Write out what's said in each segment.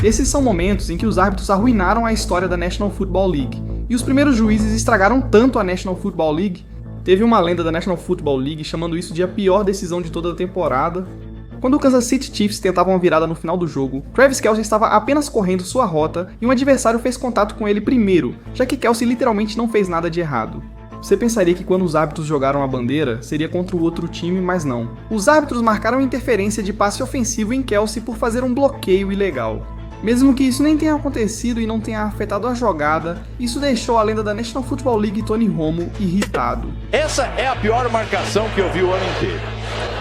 Esses são momentos em que os árbitros arruinaram a história da National Football League, e os primeiros juízes estragaram tanto a National Football League. Teve uma lenda da National Football League chamando isso de a pior decisão de toda a temporada. Quando o Kansas City Chiefs tentava uma virada no final do jogo, Travis Kelce estava apenas correndo sua rota e um adversário fez contato com ele primeiro, já que Kelce literalmente não fez nada de errado. Você pensaria que quando os árbitros jogaram a bandeira, seria contra o outro time, mas não. Os árbitros marcaram interferência de passe ofensivo em Kelce por fazer um bloqueio ilegal. Mesmo que isso nem tenha acontecido e não tenha afetado a jogada, isso deixou a lenda da National Football League Tony Romo irritado. Essa é a pior marcação que eu vi o ano inteiro.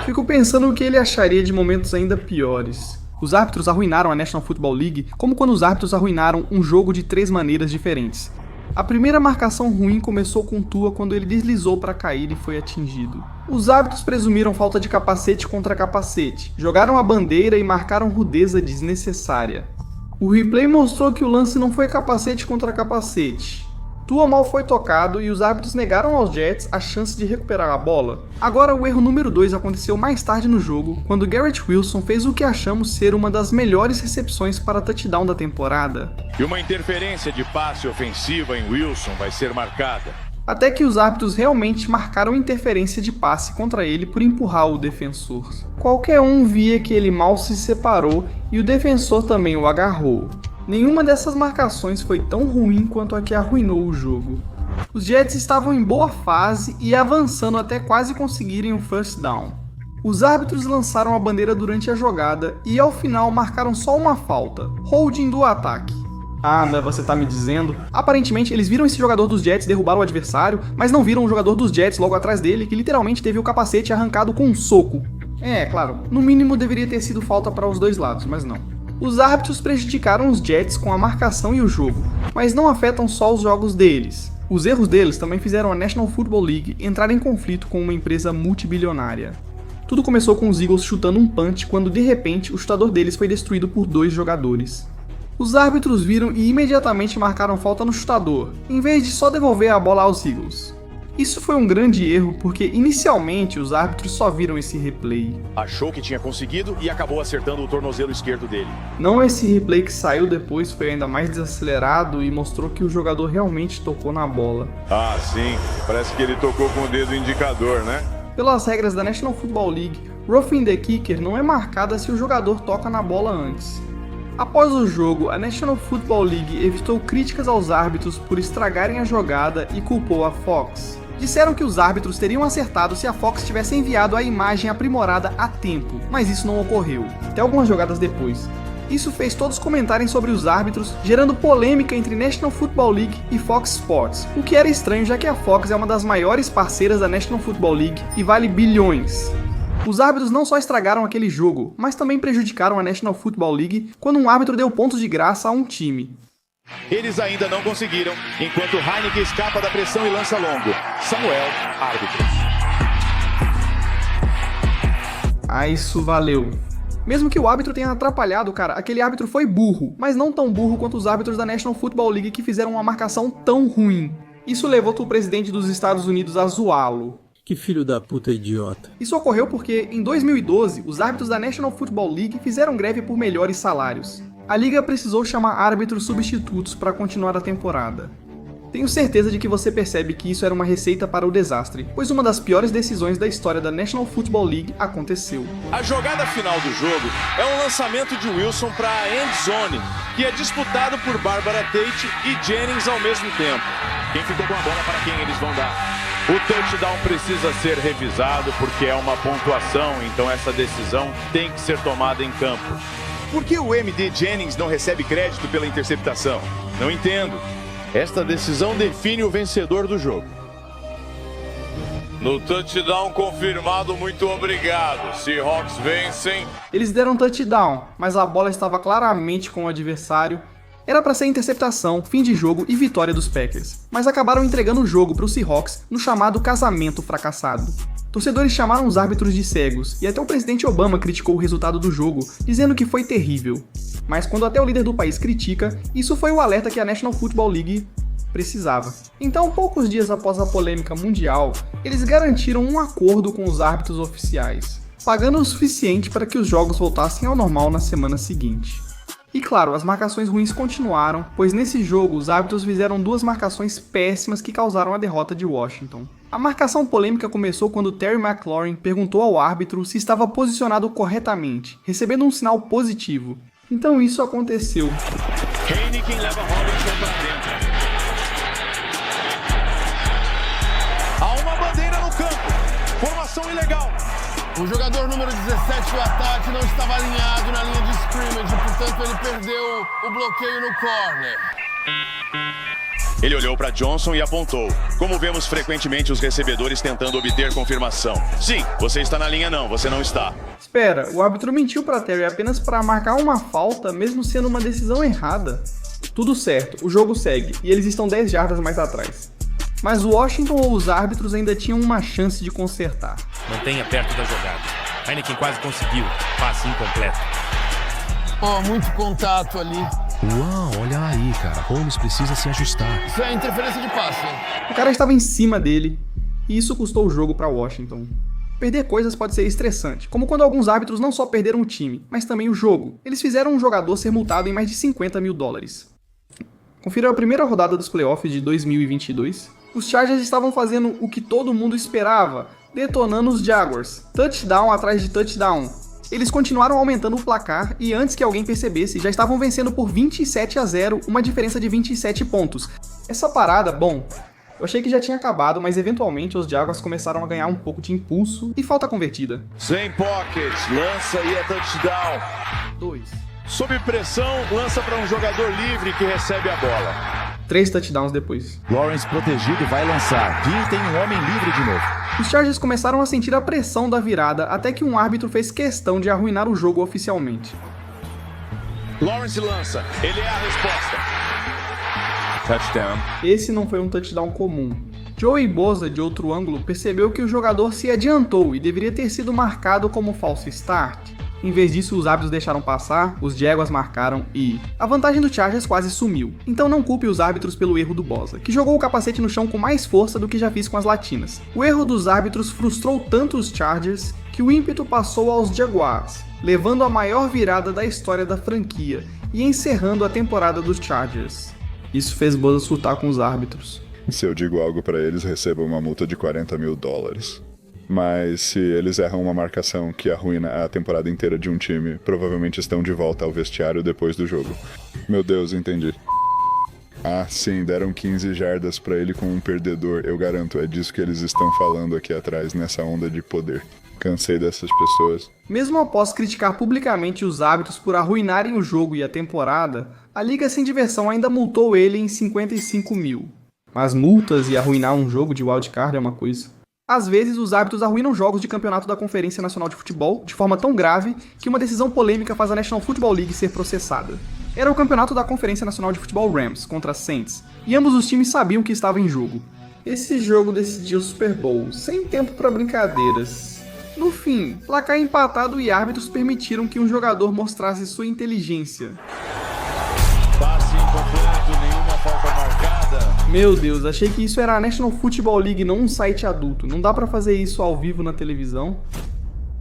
Fico pensando o que ele acharia de momentos ainda piores. Os árbitros arruinaram a National Football League como quando os árbitros arruinaram um jogo de 3 maneiras diferentes. A primeira marcação ruim começou com Tua quando ele deslizou para cair e foi atingido. Os árbitros presumiram falta de capacete contra capacete, jogaram a bandeira e marcaram rudeza desnecessária. O replay mostrou que o lance não foi capacete contra capacete. Tua mal foi tocado e os árbitros negaram aos Jets a chance de recuperar a bola. Agora o erro número 2 aconteceu mais tarde no jogo, quando Garrett Wilson fez o que achamos ser uma das melhores recepções para touchdown da temporada. E uma interferência de passe ofensiva em Wilson vai ser marcada. Até que os árbitros realmente marcaram interferência de passe contra ele por empurrar o defensor. Qualquer um via que ele mal se separou e o defensor também o agarrou. Nenhuma dessas marcações foi tão ruim quanto a que arruinou o jogo. Os Jets estavam em boa fase e avançando até quase conseguirem um first down. Os árbitros lançaram a bandeira durante a jogada e ao final marcaram só uma falta, holding do ataque. Ah, mas você tá me dizendo? Aparentemente eles viram esse jogador dos Jets derrubar o adversário, mas não viram o jogador dos Jets logo atrás dele que literalmente teve o capacete arrancado com um soco. Claro, no mínimo deveria ter sido falta para os dois lados, mas não. Os árbitros prejudicaram os Jets com a marcação e o jogo, mas não afetam só os jogos deles. Os erros deles também fizeram a National Football League entrar em conflito com uma empresa multibilionária. Tudo começou com os Eagles chutando um punch quando de repente o chutador deles foi destruído por 2 jogadores. Os árbitros viram e imediatamente marcaram falta no chutador, em vez de só devolver a bola aos Eagles. Isso foi um grande erro porque inicialmente os árbitros só viram esse replay. Achou que tinha conseguido e acabou acertando o tornozelo esquerdo dele. Não esse replay que saiu depois foi ainda mais desacelerado e mostrou que o jogador realmente tocou na bola. Ah, sim. Parece que ele tocou com o dedo indicador, né? Pelas regras da National Football League, roughing the kicker não é marcada se o jogador toca na bola antes. Após o jogo, a National Football League evitou críticas aos árbitros por estragarem a jogada e culpou a Fox. Disseram que os árbitros teriam acertado se a Fox tivesse enviado a imagem aprimorada a tempo, mas isso não ocorreu, até algumas jogadas depois. Isso fez todos comentarem sobre os árbitros, gerando polêmica entre National Football League e Fox Sports, o que era estranho já que a Fox é uma das maiores parceiras da National Football League e vale bilhões. Os árbitros não só estragaram aquele jogo, mas também prejudicaram a National Football League quando um árbitro deu pontos de graça a um time. Eles ainda não conseguiram, enquanto Heineken escapa da pressão e lança longo. Samuel, árbitro. Isso valeu. Mesmo que o árbitro tenha atrapalhado, cara, aquele árbitro foi burro, mas não tão burro quanto os árbitros da National Football League que fizeram uma marcação tão ruim. Isso levou o presidente dos Estados Unidos a zoá-lo. Que filho da puta idiota. Isso ocorreu porque, em 2012, os árbitros da National Football League fizeram greve por melhores salários. A liga precisou chamar árbitros substitutos para continuar a temporada. Tenho certeza de que você percebe que isso era uma receita para o desastre, pois uma das piores decisões da história da National Football League aconteceu. A jogada final do jogo é um lançamento de Wilson para a end zone, que é disputado por Barbara Tate e Jennings ao mesmo tempo. Quem ficou com a bola para quem eles vão dar? O touchdown precisa ser revisado porque é uma pontuação, então essa decisão tem que ser tomada em campo. Por que o MD Jennings não recebe crédito pela interceptação? Não entendo. Esta decisão define o vencedor do jogo. No touchdown confirmado, muito obrigado. Seahawks vencem. Eles deram touchdown, mas a bola estava claramente com o adversário. Era para ser interceptação, fim de jogo e vitória dos Packers, mas acabaram entregando o jogo para os Seahawks no chamado casamento fracassado. Torcedores chamaram os árbitros de cegos, e até o presidente Obama criticou o resultado do jogo, dizendo que foi terrível. Mas quando até o líder do país critica, isso foi o alerta que a National Football League precisava. Então, poucos dias após a polêmica mundial, eles garantiram um acordo com os árbitros oficiais, pagando o suficiente para que os jogos voltassem ao normal na semana seguinte. E claro, as marcações ruins continuaram, pois nesse jogo os árbitros fizeram 2 marcações péssimas que causaram a derrota de Washington. A marcação polêmica começou quando Terry McLaurin perguntou ao árbitro se estava posicionado corretamente, recebendo um sinal positivo. Então isso aconteceu. Heineken leva Robinson para dentro. Há uma bandeira no campo. Formação ilegal. O jogador número 17 do ataque não estava alinhado na linha de scrimmage, portanto ele perdeu o bloqueio no corner. Ele olhou para Johnson e apontou. Como vemos frequentemente os recebedores tentando obter confirmação. Sim, você está na linha não, você não está. Espera, o árbitro mentiu para Terry apenas para marcar uma falta, mesmo sendo uma decisão errada. Tudo certo, o jogo segue, e eles estão 10 jardas mais atrás. Mas o Washington ou os árbitros ainda tinham uma chance de consertar. Mantenha perto da jogada. Heineken quase conseguiu. Passe incompleto. Muito contato ali. Uau, olha aí, cara. Holmes precisa se ajustar. Isso é interferência de passe. O cara estava em cima dele, e isso custou o jogo para Washington. Perder coisas pode ser estressante, como quando alguns árbitros não só perderam o time, mas também o jogo. Eles fizeram um jogador ser multado em mais de $50 mil. Confira a primeira rodada dos playoffs de 2022. Os Chargers estavam fazendo o que todo mundo esperava, detonando os Jaguars, touchdown atrás de touchdown. Eles continuaram aumentando o placar e antes que alguém percebesse, já estavam vencendo por 27-0, uma diferença de 27 pontos. Essa parada, bom, eu achei que já tinha acabado, mas eventualmente os Jaguars começaram a ganhar um pouco de impulso e falta convertida. Sem pocket, lança e é touchdown. 2. Sob pressão, lança para um jogador livre que recebe a bola. 3 touchdowns depois. Lawrence protegido vai lançar. E tem um homem livre de novo. Os Chargers começaram a sentir a pressão da virada até que um árbitro fez questão de arruinar o jogo oficialmente. Lawrence lança, ele é a resposta. Touchdown. Esse não foi um touchdown comum. Joey Bosa, de outro ângulo, percebeu que o jogador se adiantou e deveria ter sido marcado como false start. Em vez disso, os árbitros deixaram passar, os Jaguars marcaram e a vantagem do Chargers quase sumiu. Então não culpe os árbitros pelo erro do Bosa, que jogou o capacete no chão com mais força do que já fiz com as latinas. O erro dos árbitros frustrou tanto os Chargers que o ímpeto passou aos Jaguars, levando a maior virada da história da franquia e encerrando a temporada dos Chargers. Isso fez Bosa surtar com os árbitros. Se eu digo algo pra eles, recebam uma multa de $40 mil. Mas se eles erram uma marcação que arruína a temporada inteira de um time, provavelmente estão de volta ao vestiário depois do jogo. Meu Deus, entendi. Ah, sim, deram 15 jardas pra ele com um perdedor. Eu garanto, é disso que eles estão falando aqui atrás, nessa onda de poder. Cansei dessas pessoas. Mesmo após criticar publicamente os árbitros por arruinarem o jogo e a temporada, a Liga Sem Diversão ainda multou ele em 55 mil. Mas multas e arruinar um jogo de wildcard é uma coisa. Às vezes, os árbitros arruinam jogos de campeonato da Conferência Nacional de Futebol de forma tão grave que uma decisão polêmica faz a National Football League ser processada. Era o campeonato da Conferência Nacional de Futebol Rams contra Saints, e ambos os times sabiam que estava em jogo. Esse jogo decidiu o Super Bowl, sem tempo para brincadeiras. No fim, placar empatado e árbitros permitiram que um jogador mostrasse sua inteligência. Passe incompleto, nenhuma falta marcada. Meu Deus, achei que isso era a National Football League, não um site adulto. Não dá pra fazer isso ao vivo na televisão.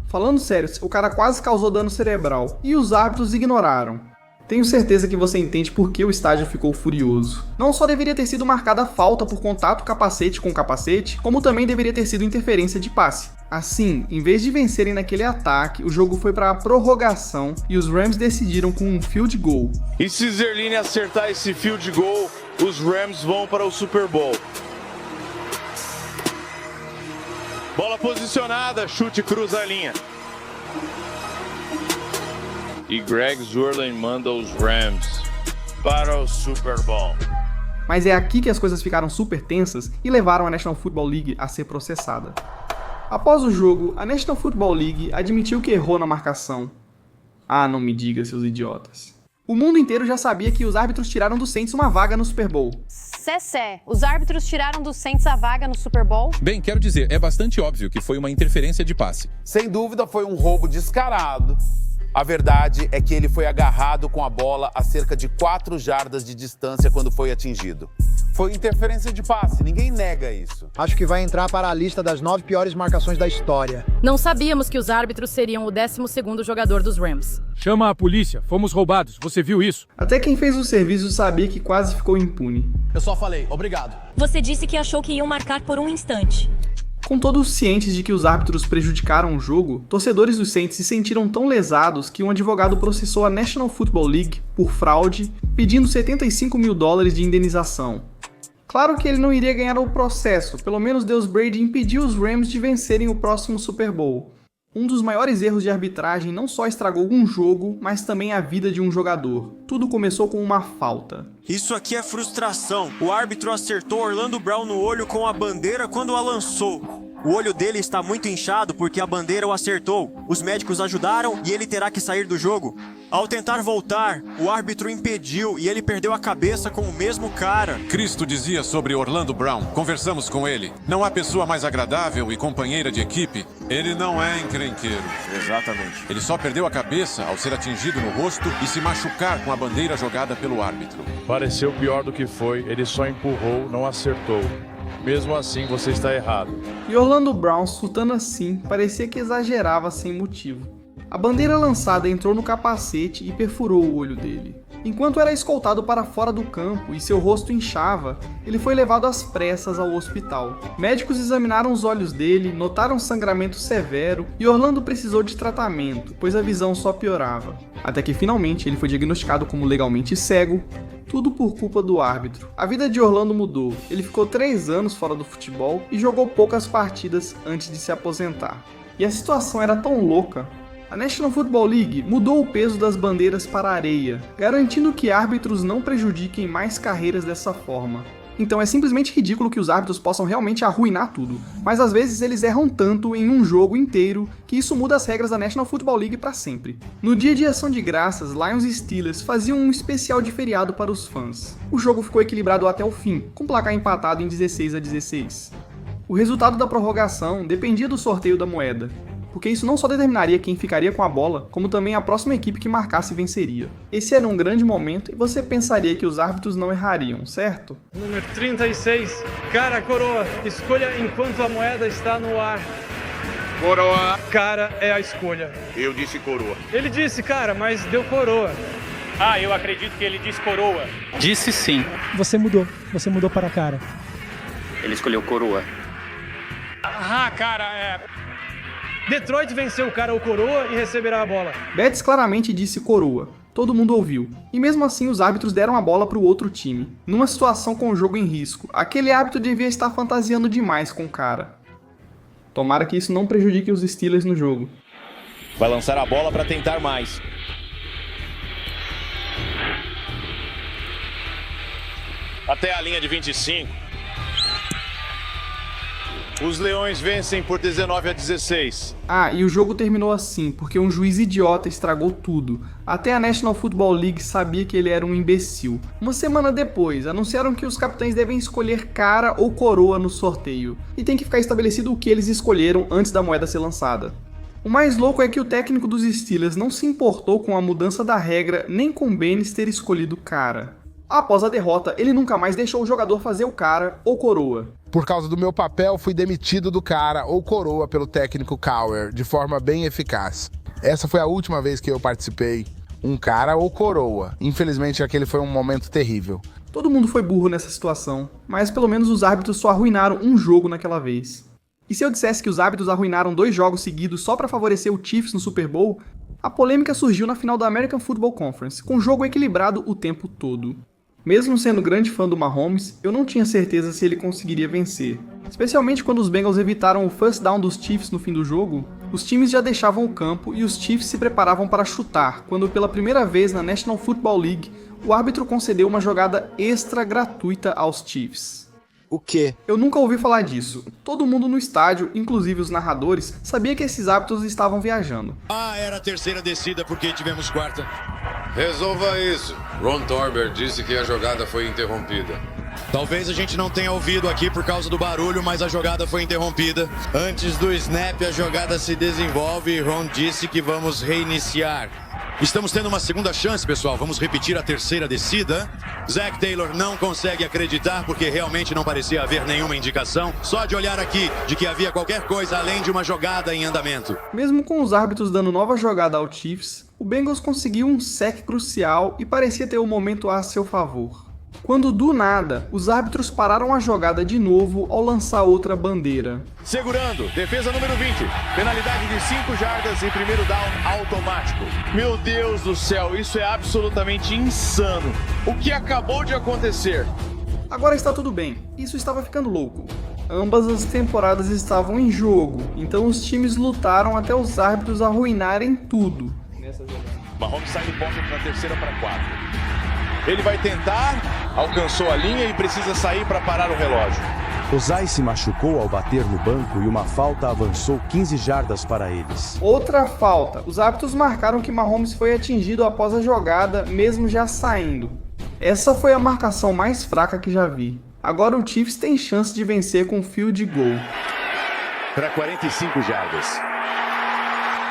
Falando sério, o cara quase causou dano cerebral e os árbitros ignoraram. Tenho certeza que você entende por que o estádio ficou furioso. Não só deveria ter sido marcada a falta por contato capacete com capacete, como também deveria ter sido interferência de passe. Assim, em vez de vencerem naquele ataque, o jogo foi para a prorrogação e os Rams decidiram com um field goal. E se Zerline acertar esse field goal, os Rams vão para o Super Bowl. Bola posicionada, chute cruza a linha. E Greg Zuerlein manda os Rams para o Super Bowl. Mas é aqui que as coisas ficaram super tensas e levaram a National Football League a ser processada. Após o jogo, a National Football League admitiu que errou na marcação. Ah, não me diga, seus idiotas. O mundo inteiro já sabia que os árbitros tiraram do Saints uma vaga no Super Bowl. Cessé, os árbitros tiraram do Saints a vaga no Super Bowl? Bem, quero dizer, é bastante óbvio que foi uma interferência de passe. Sem dúvida foi um roubo descarado. A verdade é que ele foi agarrado com a bola a cerca de 4 jardas de distância quando foi atingido. Foi interferência de passe, ninguém nega isso. Acho que vai entrar para a lista das 9 piores marcações da história. Não sabíamos que os árbitros seriam o 12º jogador dos Rams. Chama a polícia, fomos roubados, você viu isso? Até quem fez o serviço sabia que quase ficou impune. Eu só falei, obrigado. Você disse que achou que iam marcar por um instante. Com todos cientes de que os árbitros prejudicaram o jogo, torcedores do Saints se sentiram tão lesados que um advogado processou a National Football League por fraude, pedindo $75 mil de indenização. Claro que ele não iria ganhar o processo, pelo menos Deus Brady impediu os Rams de vencerem o próximo Super Bowl. Um dos maiores erros de arbitragem não só estragou um jogo, mas também a vida de um jogador. Tudo começou com uma falta. Isso aqui é frustração. O árbitro acertou Orlando Brown no olho com a bandeira quando a lançou. O olho dele está muito inchado porque a bandeira o acertou. Os médicos ajudaram e ele terá que sair do jogo. Ao tentar voltar, o árbitro impediu e ele perdeu a cabeça com o mesmo cara. Cristo dizia sobre Orlando Brown. Conversamos com ele. Não há pessoa mais agradável e companheira de equipe. Ele não é encrenqueiro. Exatamente. Ele só perdeu a cabeça ao ser atingido no rosto e se machucar com a bandeira jogada pelo árbitro. Pareceu pior do que foi. Ele só empurrou, não acertou. Mesmo assim, você está errado. E Orlando Brown, chutando assim, parecia que exagerava sem motivo. A bandeira lançada entrou no capacete e perfurou o olho dele. Enquanto era escoltado para fora do campo e seu rosto inchava, ele foi levado às pressas ao hospital. Médicos examinaram os olhos dele, notaram sangramento severo e Orlando precisou de tratamento, pois a visão só piorava. Até que finalmente ele foi diagnosticado como legalmente cego, tudo por culpa do árbitro. A vida de Orlando mudou, ele ficou 3 anos fora do futebol e jogou poucas partidas antes de se aposentar. E a situação era tão louca. A National Football League mudou o peso das bandeiras para a areia, garantindo que árbitros não prejudiquem mais carreiras dessa forma. Então é simplesmente ridículo que os árbitros possam realmente arruinar tudo, mas às vezes eles erram tanto em um jogo inteiro que isso muda as regras da National Football League para sempre. No dia de ação de graças, Lions e Steelers faziam um especial de feriado para os fãs. O jogo ficou equilibrado até o fim, com o placar empatado em 16-16. O resultado da prorrogação dependia do sorteio da moeda, porque isso não só determinaria quem ficaria com a bola, como também a próxima equipe que marcasse venceria. Esse era um grande momento e você pensaria que os árbitros não errariam, certo? Número 36, cara, coroa, escolha enquanto a moeda está no ar. Coroa. Cara é a escolha. Eu disse coroa. Ele disse cara, mas deu coroa. Ah, eu acredito que ele disse coroa. Disse sim. Você mudou para cara. Ele escolheu coroa. Ah, cara, Detroit venceu o cara ou coroa e receberá a bola. Betts claramente disse coroa. Todo mundo ouviu. E mesmo assim os árbitros deram a bola para o outro time. Numa situação com o jogo em risco, aquele árbitro devia estar fantasiando demais com o cara. Tomara que isso não prejudique os Steelers no jogo. Vai lançar a bola para tentar mais. Até a linha de 25. Os Leões vencem por 19-16. Ah, e o jogo terminou assim, porque um juiz idiota estragou tudo. Até a National Football League sabia que ele era um imbecil. Uma semana depois, anunciaram que os capitães devem escolher cara ou coroa no sorteio. E tem que ficar estabelecido o que eles escolheram antes da moeda ser lançada. O mais louco é que o técnico dos Steelers não se importou com a mudança da regra, nem com Bennis ter escolhido cara. Após a derrota, ele nunca mais deixou o jogador fazer o cara ou coroa. Por causa do meu papel, fui demitido do cara ou coroa pelo técnico Cowher, de forma bem eficaz. Essa foi a última vez que eu participei, um cara ou coroa. Infelizmente, aquele foi um momento terrível. Todo mundo foi burro nessa situação, mas pelo menos os árbitros só arruinaram um jogo naquela vez. E se eu dissesse que os árbitros arruinaram 2 jogos seguidos só para favorecer o Chiefs no Super Bowl, a polêmica surgiu na final da American Football Conference, com o jogo equilibrado o tempo todo. Mesmo sendo grande fã do Mahomes, eu não tinha certeza se ele conseguiria vencer. Especialmente quando os Bengals evitaram o first down dos Chiefs no fim do jogo, os times já deixavam o campo e os Chiefs se preparavam para chutar, quando pela primeira vez na National Football League, o árbitro concedeu uma jogada extra gratuita aos Chiefs. O quê? Eu nunca ouvi falar disso. Todo mundo no estádio, inclusive os narradores, sabia que esses árbitros estavam viajando. Era a terceira descida porque tivemos quarta. Resolva isso. Ron Torbert disse que a jogada foi interrompida. Talvez a gente não tenha ouvido aqui por causa do barulho, mas a jogada foi interrompida. Antes do snap, a jogada se desenvolve e Ron disse que vamos reiniciar. Estamos tendo uma segunda chance, pessoal. Vamos repetir a terceira descida. Zac Taylor não consegue acreditar porque realmente não parecia haver nenhuma indicação. Só de olhar aqui de que havia qualquer coisa além de uma jogada em andamento. Mesmo com os árbitros dando nova jogada ao Chiefs, o Bengals conseguiu um sec crucial e parecia ter o momento a seu favor. Quando do nada, os árbitros pararam a jogada de novo ao lançar outra bandeira. Segurando, defesa número 20, penalidade de 5 jardas e primeiro down automático. Meu Deus do céu, isso é absolutamente insano. O que acabou de acontecer? Agora está tudo bem, isso estava ficando louco. Ambas as temporadas estavam em jogo, então os times lutaram até os árbitros arruinarem tudo. Mahomes sai do pocket na terceira para 4. Ele vai tentar, alcançou a linha e precisa sair para parar o relógio. Ozai se machucou ao bater no banco e uma falta avançou 15 jardas para eles. Outra falta. Os árbitros marcaram que Mahomes foi atingido após a jogada, mesmo já saindo. Essa foi a marcação mais fraca que já vi. Agora o Chiefs tem chance de vencer com field goal. Para 45 jardas.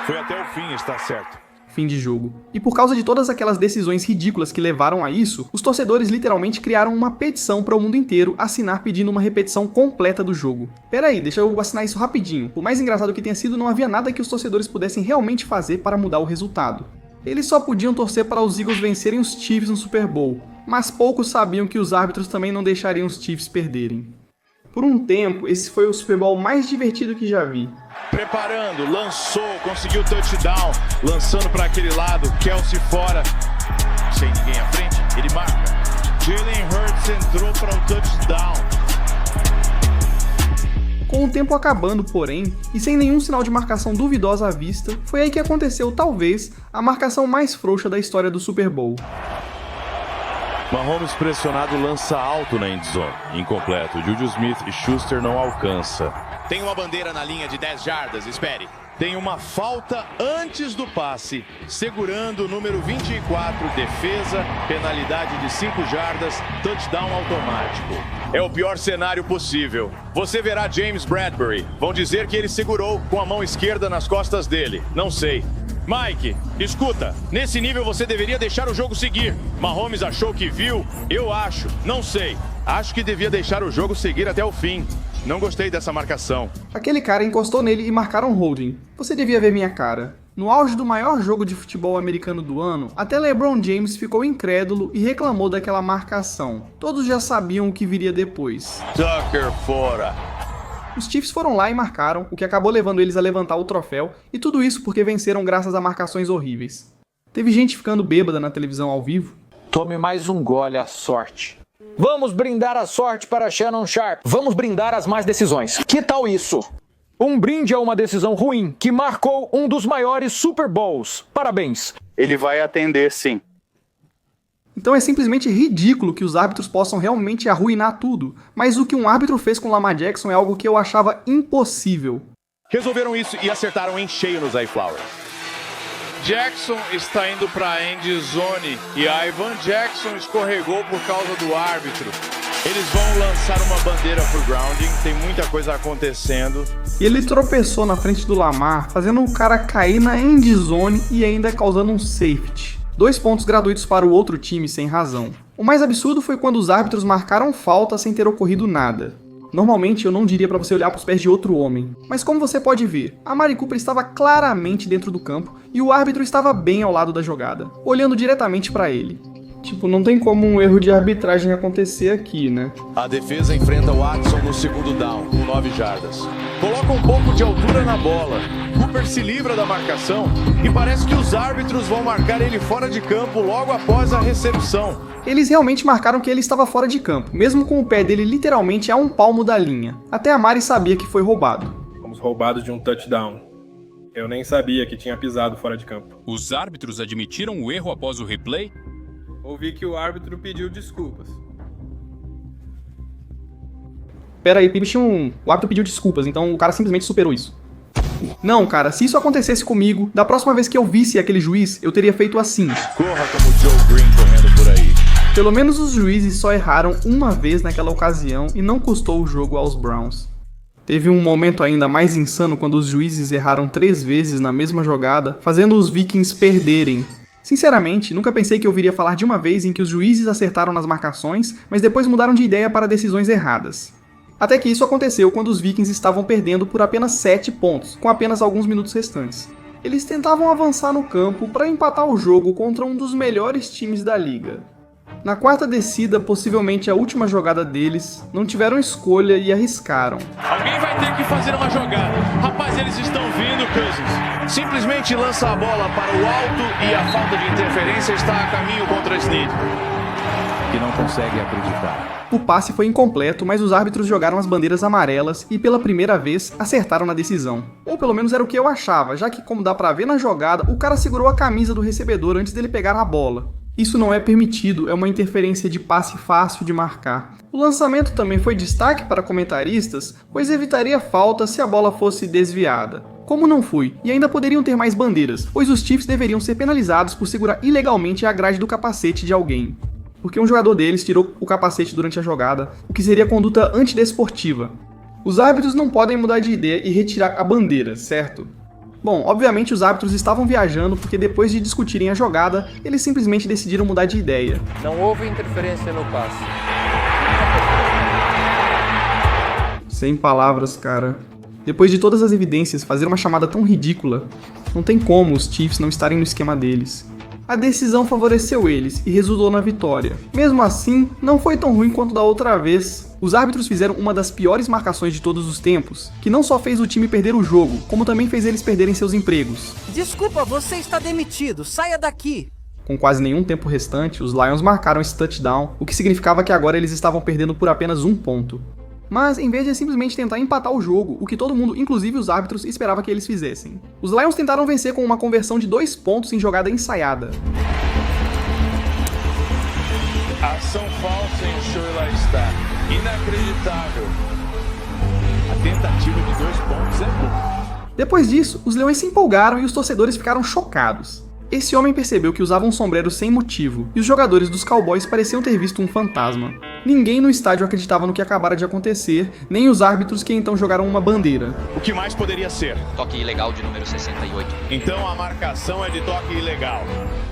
Foi até o fim, está certo. Fim de jogo. E por causa de todas aquelas decisões ridículas que levaram a isso, os torcedores literalmente criaram uma petição para o mundo inteiro assinar pedindo uma repetição completa do jogo. Pera aí, deixa eu assinar isso rapidinho. Por mais engraçado que tenha sido, não havia nada que os torcedores pudessem realmente fazer para mudar o resultado. Eles só podiam torcer para os Eagles vencerem os Chiefs no Super Bowl, mas poucos sabiam que os árbitros também não deixariam os Chiefs perderem. Por um tempo, esse foi o Super Bowl mais divertido que já vi. Preparando, lançou, conseguiu touchdown, lançando para aquele lado, Kelsey fora, sem ninguém à frente, ele marca. Jalen Hurts entrou para o touchdown. Com o tempo acabando, porém, e sem nenhum sinal de marcação duvidosa à vista, foi aí que aconteceu, talvez, a marcação mais frouxa da história do Super Bowl. Mahomes pressionado lança alto na endzone, incompleto. Juju Smith-Schuster não alcança. Tem uma bandeira na linha de 10 jardas, espere. Tem uma falta antes do passe, segurando o número 24, defesa, penalidade de 5 jardas, touchdown automático. É o pior cenário possível. Você verá James Bradbury. Vão dizer que ele segurou com a mão esquerda nas costas dele. Não sei. Mike, escuta, nesse nível você deveria deixar o jogo seguir. Mahomes achou que viu, eu acho, não sei. Acho que devia deixar o jogo seguir até o fim. Não gostei dessa marcação. Aquele cara encostou nele e marcaram holding. Você devia ver minha cara. No auge do maior jogo de futebol americano do ano, até LeBron James ficou incrédulo e reclamou daquela marcação. Todos já sabiam o que viria depois. Tucker fora. Os Chiefs foram lá e marcaram, o que acabou levando eles a levantar o troféu, e tudo isso porque venceram graças a marcações horríveis. Teve gente ficando bêbada na televisão ao vivo. Tome mais um gole à sorte. Vamos brindar a sorte para Shannon Sharpe. Vamos brindar as más decisões. Que tal isso? Um brinde a uma decisão ruim que marcou um dos maiores Super Bowls. Parabéns. Ele vai atender, sim. Então é simplesmente ridículo que os árbitros possam realmente arruinar tudo, mas o que um árbitro fez com Lamar Jackson é algo que eu achava impossível. Resolveram isso e acertaram em cheio no Zay Flowers. Jackson está indo para a end zone e Ivan Jackson escorregou por causa do árbitro. Eles vão lançar uma bandeira pro grounding, tem muita coisa acontecendo. E ele tropeçou na frente do Lamar, fazendo o cara cair na end zone e ainda causando um safety. 2 pontos gratuitos para o outro time sem razão. O mais absurdo foi quando os árbitros marcaram falta sem ter ocorrido nada. Normalmente eu não diria para você olhar para os pés de outro homem, mas como você pode ver, a Mari Cooper estava claramente dentro do campo e o árbitro estava bem ao lado da jogada, olhando diretamente para ele. Tipo, não tem como um erro de arbitragem acontecer aqui, né? A defesa enfrenta o Watson no segundo down, com 9 jardas. Coloca um pouco de altura na bola. Cooper se livra da marcação e parece que os árbitros vão marcar ele fora de campo logo após a recepção. Eles realmente marcaram que ele estava fora de campo, mesmo com o pé dele literalmente a um palmo da linha. Até a Mari sabia que foi roubado. Fomos roubados de um touchdown. Eu nem sabia que tinha pisado fora de campo. Os árbitros admitiram o erro após o replay? Ouvi que o árbitro pediu desculpas. Pera aí, o árbitro pediu desculpas, então o cara simplesmente superou isso. Não, cara, se isso acontecesse comigo, da próxima vez que eu visse aquele juiz, eu teria feito assim. Corra como Joe Green correndo por aí. Pelo menos os juízes só erraram uma vez naquela ocasião e não custou o jogo aos Browns. Teve um momento ainda mais insano quando os juízes erraram 3 vezes na mesma jogada, fazendo os Vikings perderem. Sinceramente, nunca pensei que eu ouviria falar de uma vez em que os juízes acertaram nas marcações, mas depois mudaram de ideia para decisões erradas. Até que isso aconteceu quando os Vikings estavam perdendo por apenas 7 pontos, com apenas alguns minutos restantes. Eles tentavam avançar no campo para empatar o jogo contra um dos melhores times da liga. Na quarta descida, possivelmente a última jogada deles, não tiveram escolha e arriscaram. Alguém vai ter que fazer uma jogada. Rapaz, eles estão vindo, Cousins. Simplesmente lança a bola para o alto e a falta de interferência está a caminho contra Snead. Que não consegue acreditar. O passe foi incompleto, mas os árbitros jogaram as bandeiras amarelas e pela primeira vez acertaram na decisão. Ou pelo menos era o que eu achava, já que, como dá pra ver na jogada, o cara segurou a camisa do recebedor antes dele pegar a bola. Isso não é permitido, é uma interferência de passe fácil de marcar. O lançamento também foi destaque para comentaristas, pois evitaria falta se a bola fosse desviada. Como não foi, e ainda poderiam ter mais bandeiras, pois os Chiefs deveriam ser penalizados por segurar ilegalmente a grade do capacete de alguém. Porque um jogador deles tirou o capacete durante a jogada, o que seria conduta antidesportiva. Os árbitros não podem mudar de ideia e retirar a bandeira, certo? Bom, obviamente os árbitros estavam viajando porque depois de discutirem a jogada, eles simplesmente decidiram mudar de ideia. Não houve interferência no passe. Sem palavras, cara. Depois de todas as evidências, fazer uma chamada tão ridícula, não tem como os Chiefs não estarem no esquema deles. A decisão favoreceu eles e resultou na vitória. Mesmo assim, não foi tão ruim quanto da outra vez. Os árbitros fizeram uma das piores marcações de todos os tempos, que não só fez o time perder o jogo, como também fez eles perderem seus empregos. Desculpa, você está demitido, saia daqui! Com quase nenhum tempo restante, os Lions marcaram esse touchdown, o que significava que agora eles estavam perdendo por apenas 1 ponto. Mas, em vez de simplesmente tentar empatar o jogo, o que todo mundo, inclusive os árbitros, esperava que eles fizessem, os Lions tentaram vencer com uma conversão de 2 pontos em jogada ensaiada. Ação falsa em Shurla está. Inacreditável. A tentativa de 2 pontos é boa. Depois disso, os Leões se empolgaram e os torcedores ficaram chocados. Esse homem percebeu que usava um sombreiro sem motivo, e os jogadores dos Cowboys pareciam ter visto um fantasma. Ninguém no estádio acreditava no que acabara de acontecer, nem os árbitros que então jogaram uma bandeira. O que mais poderia ser? Toque ilegal de número 68. Então a marcação é de toque ilegal.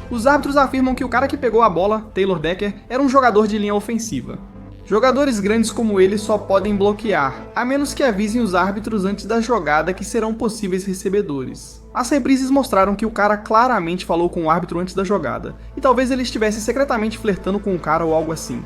Os árbitros afirmam que o cara que pegou a bola, Taylor Decker, era um jogador de linha ofensiva. Jogadores grandes como ele só podem bloquear, a menos que avisem os árbitros antes da jogada que serão possíveis recebedores. As reprises mostraram que o cara claramente falou com o árbitro antes da jogada, e talvez ele estivesse secretamente flertando com o cara ou algo assim.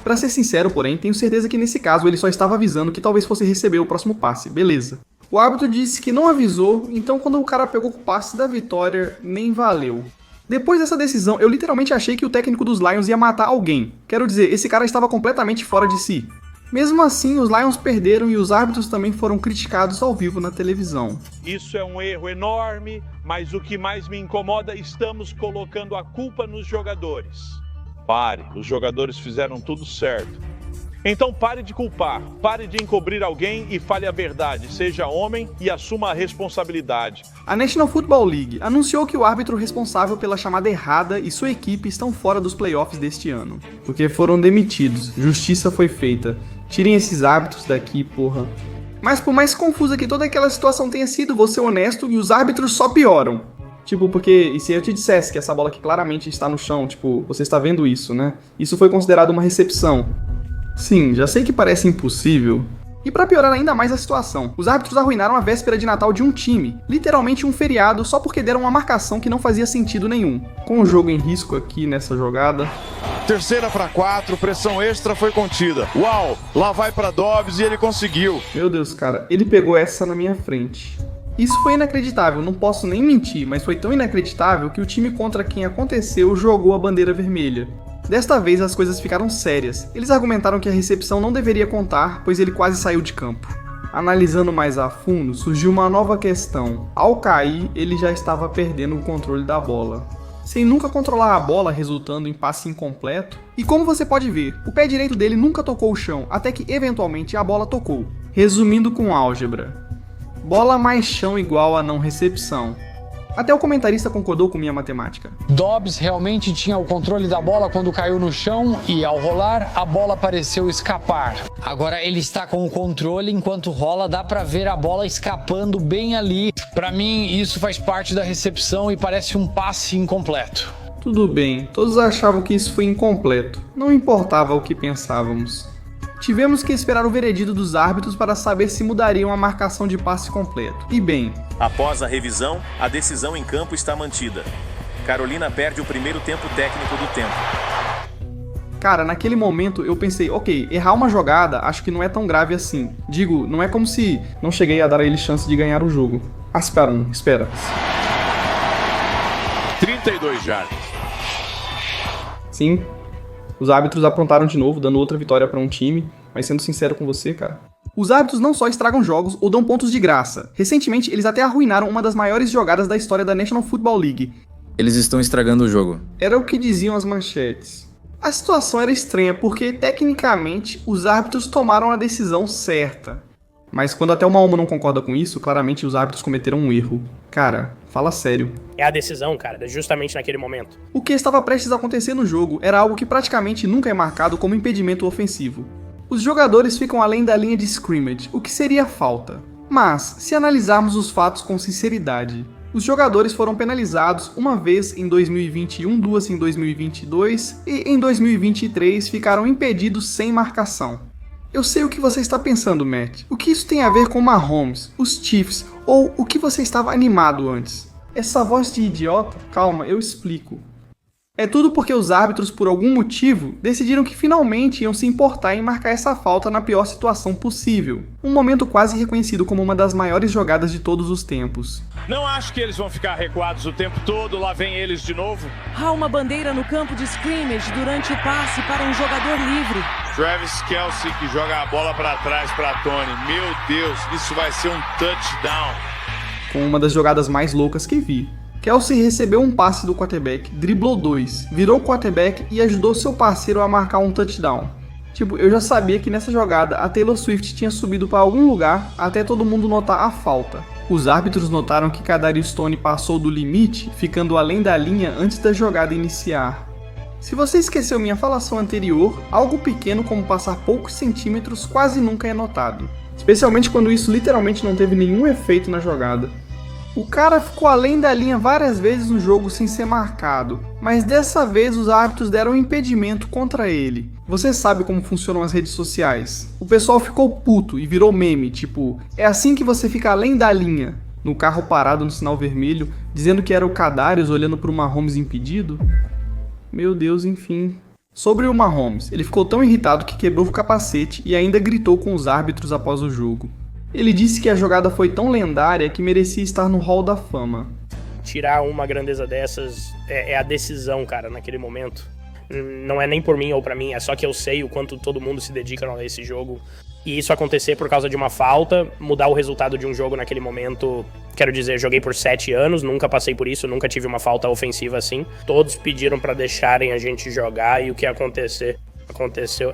Pra ser sincero, porém, tenho certeza que nesse caso ele só estava avisando que talvez fosse receber o próximo passe, beleza. O árbitro disse que não avisou, então quando o cara pegou o passe da vitória, nem valeu. Depois dessa decisão, eu literalmente achei que o técnico dos Lions ia matar alguém. Quero dizer, esse cara estava completamente fora de si. Mesmo assim, os Lions perderam e os árbitros também foram criticados ao vivo na televisão. Isso é um erro enorme, mas o que mais me incomoda, estamos colocando a culpa nos jogadores. Pare, os jogadores fizeram tudo certo. Então pare de culpar, pare de encobrir alguém e fale a verdade, seja homem e assuma a responsabilidade. A National Football League anunciou que o árbitro responsável pela chamada errada e sua equipe estão fora dos playoffs deste ano, porque foram demitidos, justiça foi feita. Tirem esses árbitros daqui, porra. Mas por mais confusa que toda aquela situação tenha sido, vou ser honesto, e os árbitros só pioram. Tipo, porque, e se eu te dissesse que essa bola que claramente está no chão, tipo, você está vendo isso, né? Isso foi considerado uma recepção. Sim, já sei que parece impossível. E pra piorar ainda mais a situação, os árbitros arruinaram a véspera de Natal de um time, literalmente um feriado, só porque deram uma marcação que não fazia sentido nenhum. Com o jogo em risco aqui nessa jogada. 3ª para 4, pressão extra foi contida. Uau, lá vai pra Dobbs e ele conseguiu. Meu Deus, cara, ele pegou essa na minha frente. Isso foi inacreditável, não posso nem mentir, mas foi tão inacreditável que o time contra quem aconteceu jogou a bandeira vermelha. Desta vez as coisas ficaram sérias. Eles argumentaram que a recepção não deveria contar, pois ele quase saiu de campo. Analisando mais a fundo, surgiu uma nova questão. Ao cair, ele já estava perdendo o controle da bola, sem nunca controlar a bola, resultando em passe incompleto. E como você pode ver, o pé direito dele nunca tocou o chão, até que eventualmente a bola tocou. Resumindo com álgebra: bola mais chão igual a não recepção. Até o comentarista concordou com minha matemática. Dobbs realmente tinha o controle da bola quando caiu no chão e, ao rolar, a bola pareceu escapar. Agora ele está com o controle, enquanto rola, dá pra ver a bola escapando bem ali. Pra mim, isso faz parte da recepção e parece um passe incompleto. Tudo bem, todos achavam que isso foi incompleto. Não importava o que pensávamos. Tivemos que esperar o veredito dos árbitros para saber se mudariam a marcação de passe completo. E bem... Após a revisão, a decisão em campo está mantida. Carolina perde o primeiro tempo técnico do tempo. Cara, naquele momento eu pensei, ok, errar uma jogada acho que não é tão grave assim. Digo, não é como se não cheguei a dar a ele chance de ganhar o jogo. Espera. 32 jardas. Sim, os árbitros aprontaram de novo, dando outra vitória para um time, mas sendo sincero com você, cara... Os árbitros não só estragam jogos ou dão pontos de graça. Recentemente, eles até arruinaram uma das maiores jogadas da história da National Football League. Eles estão estragando o jogo. Era o que diziam as manchetes. A situação era estranha porque, tecnicamente, os árbitros tomaram a decisão certa. Mas quando até o Mahomo não concorda com isso, claramente os árbitros cometeram um erro. Cara, fala sério. É a decisão, cara, justamente naquele momento. O que estava prestes a acontecer no jogo era algo que praticamente nunca é marcado como impedimento ofensivo. Os jogadores ficam além da linha de scrimmage, o que seria falta. Mas, se analisarmos os fatos com sinceridade, os jogadores foram penalizados uma vez em 2021, duas em 2022 e em 2023 ficaram impedidos sem marcação. Eu sei o que você está pensando, Matt. O que isso tem a ver com Mahomes, os Chiefs ou o que você estava animado antes? Essa voz de idiota? Calma, eu explico. É tudo porque os árbitros, por algum motivo, decidiram que finalmente iam se importar em marcar essa falta na pior situação possível. Um momento quase reconhecido como uma das maiores jogadas de todos os tempos. Não acho que eles vão ficar recuados o tempo todo, lá vem eles de novo. Há uma bandeira no campo de scrimmage durante o passe para um jogador livre. Travis Kelce que joga a bola para trás para Tony. Meu Deus, isso vai ser um touchdown. Com uma das jogadas mais loucas que vi. Kelce recebeu um passe do quarterback, driblou 2, virou o quarterback e ajudou seu parceiro a marcar um touchdown. Tipo, eu já sabia que nessa jogada a Taylor Swift tinha subido para algum lugar até todo mundo notar a falta. Os árbitros notaram que Kadarius Toney passou do limite, ficando além da linha antes da jogada iniciar. Se você esqueceu minha falação anterior, algo pequeno como passar poucos centímetros quase nunca é notado. Especialmente quando isso literalmente não teve nenhum efeito na jogada. O cara ficou além da linha várias vezes no jogo sem ser marcado, mas dessa vez os árbitros deram um impedimento contra ele. Você sabe como funcionam as redes sociais. O pessoal ficou puto e virou meme, tipo, é assim que você fica além da linha. No carro parado no sinal vermelho, dizendo que era o Kadarius olhando para o Mahomes impedido. Meu Deus, enfim. Sobre o Mahomes, ele ficou tão irritado que quebrou o capacete e ainda gritou com os árbitros após o jogo. Ele disse que a jogada foi tão lendária que merecia estar no Hall da Fama. Tirar uma grandeza dessas é a decisão, cara, naquele momento. Não é nem por mim ou pra mim, é só que eu sei o quanto todo mundo se dedica a esse jogo. E isso acontecer por causa de uma falta, mudar o resultado de um jogo naquele momento. Quero dizer, joguei por 7 anos, nunca passei por isso, nunca tive uma falta ofensiva assim. Todos pediram pra deixarem a gente jogar e o que aconteceu,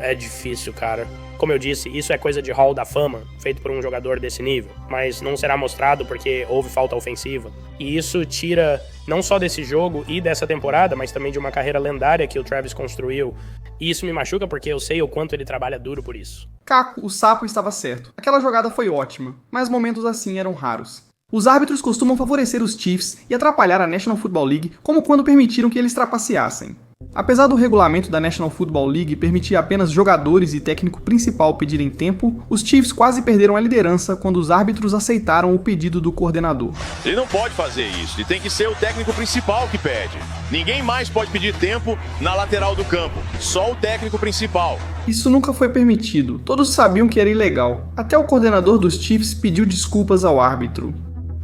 é difícil, cara. Como eu disse, isso é coisa de Hall da Fama, feito por um jogador desse nível, mas não será mostrado porque houve falta ofensiva. E isso tira não só desse jogo e dessa temporada, mas também de uma carreira lendária que o Travis construiu. E isso me machuca porque eu sei o quanto ele trabalha duro por isso. Caco, o sapo estava certo. Aquela jogada foi ótima, mas momentos assim eram raros. Os árbitros costumam favorecer os Chiefs e atrapalhar a National Football League, como quando permitiram que eles trapaceassem. Apesar do regulamento da National Football League permitir apenas jogadores e técnico principal pedirem tempo, os Chiefs quase perderam a liderança quando os árbitros aceitaram o pedido do coordenador. Ele não pode fazer isso, ele tem que ser o técnico principal que pede. Ninguém mais pode pedir tempo na lateral do campo, só o técnico principal. Isso nunca foi permitido, todos sabiam que era ilegal. Até o coordenador dos Chiefs pediu desculpas ao árbitro.